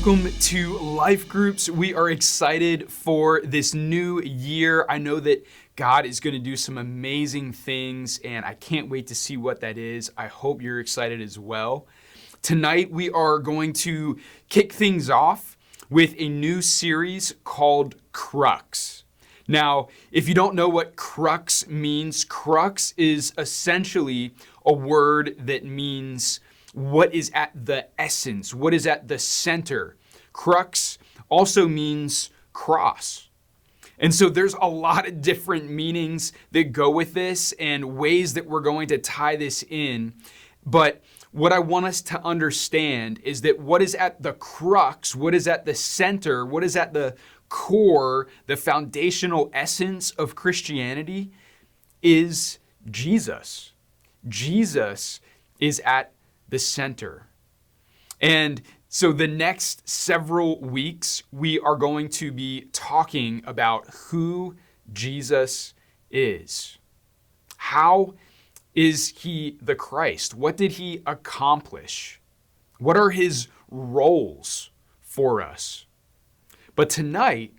Welcome to Life Groups. We are excited for this new year. I know that God is going to do some amazing things, and I can't wait to see what that is. I hope you're excited as well. Tonight, we are going to kick things off with a new series called Crux. Now, if you don't know what crux means, crux is essentially a word that means what is at the essence, what is at the center. Crux also means cross. And so there's a lot of different meanings that go with this and ways that we're going to tie this in. But what I want us to understand is that what is at the crux, what is at the center, what is at the core, the foundational essence of Christianity is Jesus. Jesus is at the center. And so the next several weeks, we are going to be talking about who Jesus is. How is he the Christ? What did he accomplish? What are his roles for us? But tonight,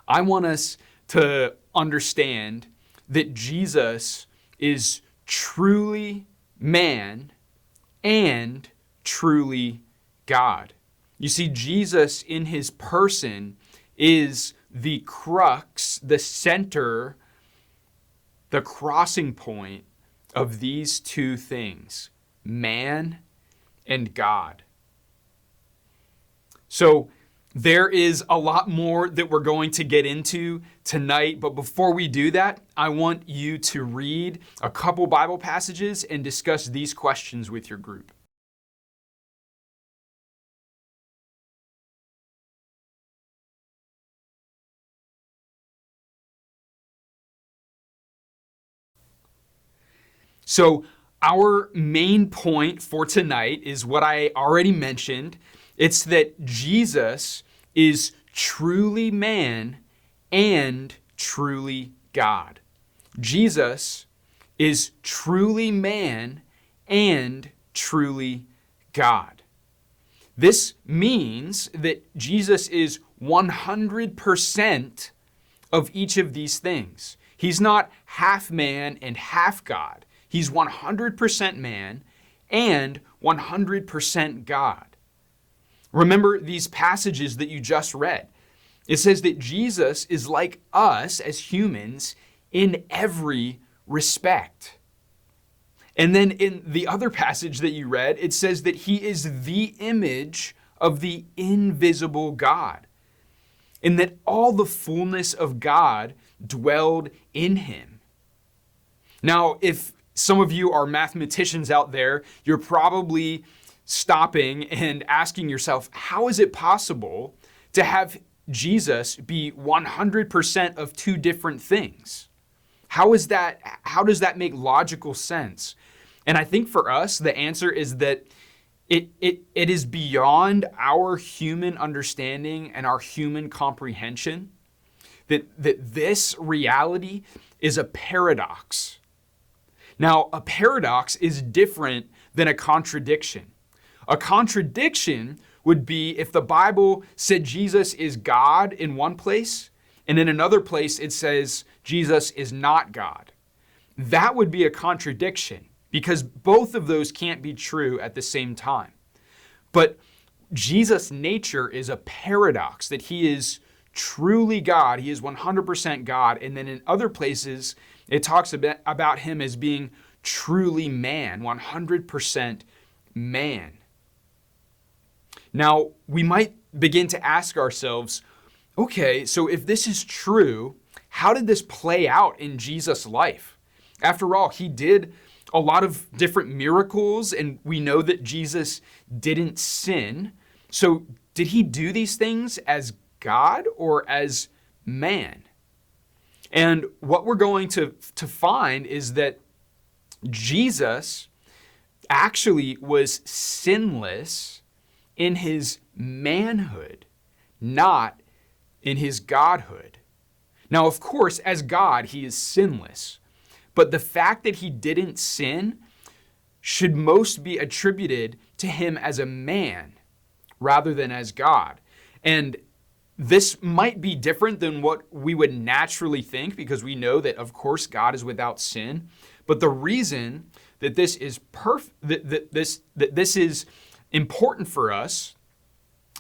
I want us to understand that Jesus is truly man and truly God. You see, Jesus in his person is the crux, the center, the crossing point of these two things, man and God. So there is a lot more that we're going to get into tonight, but before we do that, I want you to read a couple Bible passages and discuss these questions with your group. So our main point for tonight is what I already mentioned. It's that Jesus is truly man and truly God. Jesus is truly man and truly God. This means that Jesus is 100% of each of these things. He's not half man and half God. He's 100% man and 100% God. Remember these passages that you just read. It says that Jesus is like us as humans in every respect. And then in the other passage that you read, it says that he is the image of the invisible God, and that all the fullness of God dwelled in him. Now, if some of you are mathematicians out there, you're probably stopping and asking yourself, how is it possible to have Jesus be 100% of two different things? How does that make logical sense? And I think for us, the answer is that it is beyond our human understanding and our human comprehension, that this reality is a paradox. Now, a paradox is different than a contradiction. A contradiction would be if the Bible said Jesus is God in one place, and in another place it says Jesus is not God. That would be a contradiction because both of those can't be true at the same time. But Jesus' nature is a paradox, that he is truly God. He is 100% God. And then in other places, it talks about him as being truly man, 100% man. Now, we might begin to ask ourselves, okay, so if this is true, how did this play out in Jesus' life? After all, he did a lot of different miracles, and we know that Jesus didn't sin. So did he do these things as God or as man? And what we're going to find is that Jesus actually was sinless in his manhood, not in his godhood. Now, of course, as God, he is sinless. But the fact that he didn't sin should most be attributed to him as a man, rather than as God. And this might be different than what we would naturally think, because we know that, of course, God is without sin. But the reason that this is that this is important for us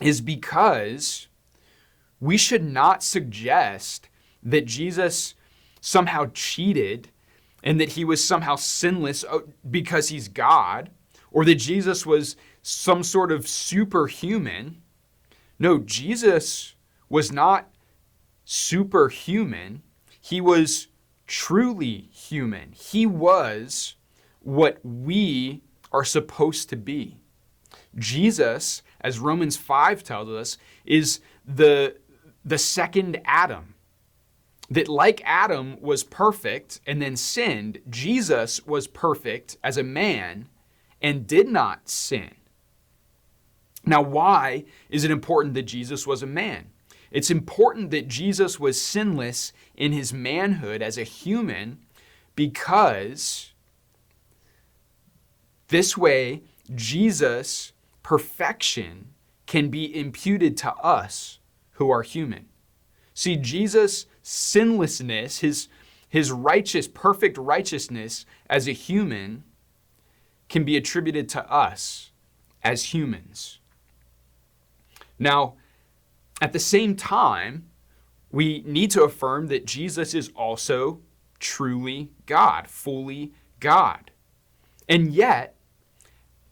is because we should not suggest that Jesus somehow cheated and that he was somehow sinless because he's God, or that Jesus was some sort of superhuman. No, Jesus was not superhuman. He was truly human. He was what we are supposed to be. Jesus, as Romans 5 tells us, is the second Adam. That like Adam was perfect and then sinned, Jesus was perfect as a man and did not sin. Now, why is it important that Jesus was a man? It's important that Jesus was sinless in his manhood as a human, because this way Jesus' perfection can be imputed to us who are human. See, Jesus' sinlessness, his righteous, perfect righteousness as a human can be attributed to us as humans. Now, at the same time, we need to affirm that Jesus is also truly God, fully God. And yet,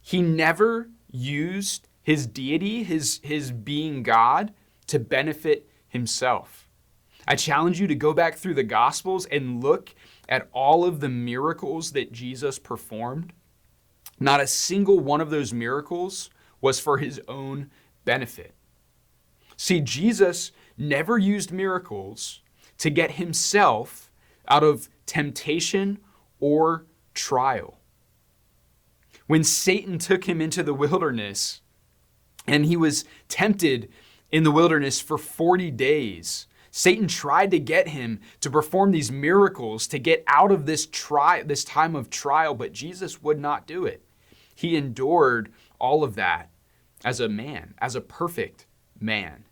he never used his deity, his being God, to benefit himself. I challenge you to go back through the Gospels and look at all of the miracles that Jesus performed. Not a single one of those miracles was for his own benefit. See, Jesus never used miracles to get himself out of temptation or trial. When Satan took him into the wilderness and he was tempted in the wilderness for 40 days, Satan tried to get him to perform these miracles to get out of this time of trial, but Jesus would not do it. He endured all of that as a man, as a perfect man.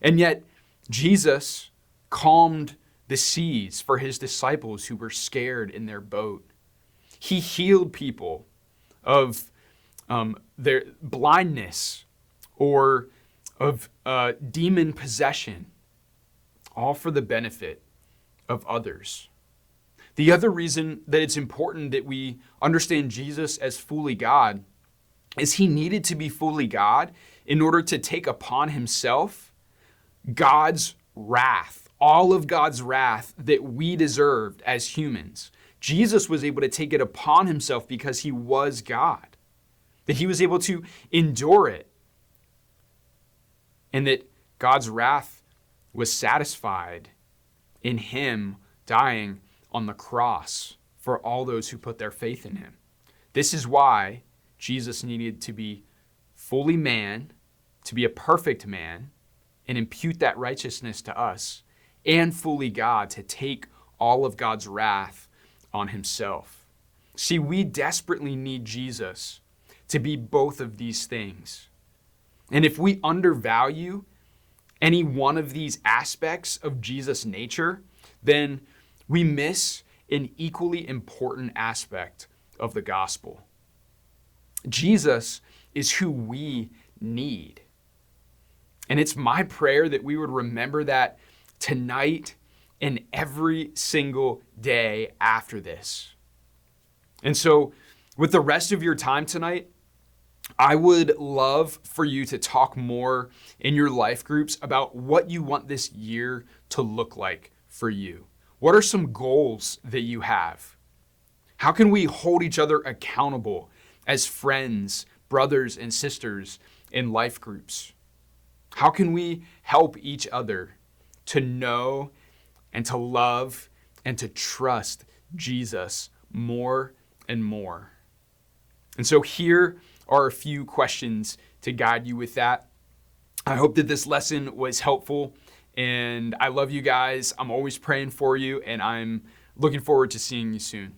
And yet, Jesus calmed the seas for his disciples who were scared in their boat. He healed people of their blindness or of demon possession, all for the benefit of others. The other reason that it's important that we understand Jesus as fully God is he needed to be fully God in order to take upon himself God's wrath, all of God's wrath that we deserved as humans. Jesus was able to take it upon himself because he was God, that he was able to endure it, and that God's wrath was satisfied in him dying on the cross for all those who put their faith in him. This is why Jesus needed to be fully man, to be a perfect man, and impute that righteousness to us, and fully God to take all of God's wrath on himself. See, we desperately need Jesus to be both of these things. And if we undervalue any one of these aspects of Jesus' nature, then we miss an equally important aspect of the gospel. Jesus is who we need. And it's my prayer that we would remember that tonight and every single day after this. And so, with the rest of your time tonight, I would love for you to talk more in your life groups about what you want this year to look like for you. What are some goals that you have? How can we hold each other accountable as friends, brothers, and sisters in life groups? How can we help each other to know and to love and to trust Jesus more and more? And so here are a few questions to guide you with that. I hope that this lesson was helpful, and I love you guys. I'm always praying for you, and I'm looking forward to seeing you soon.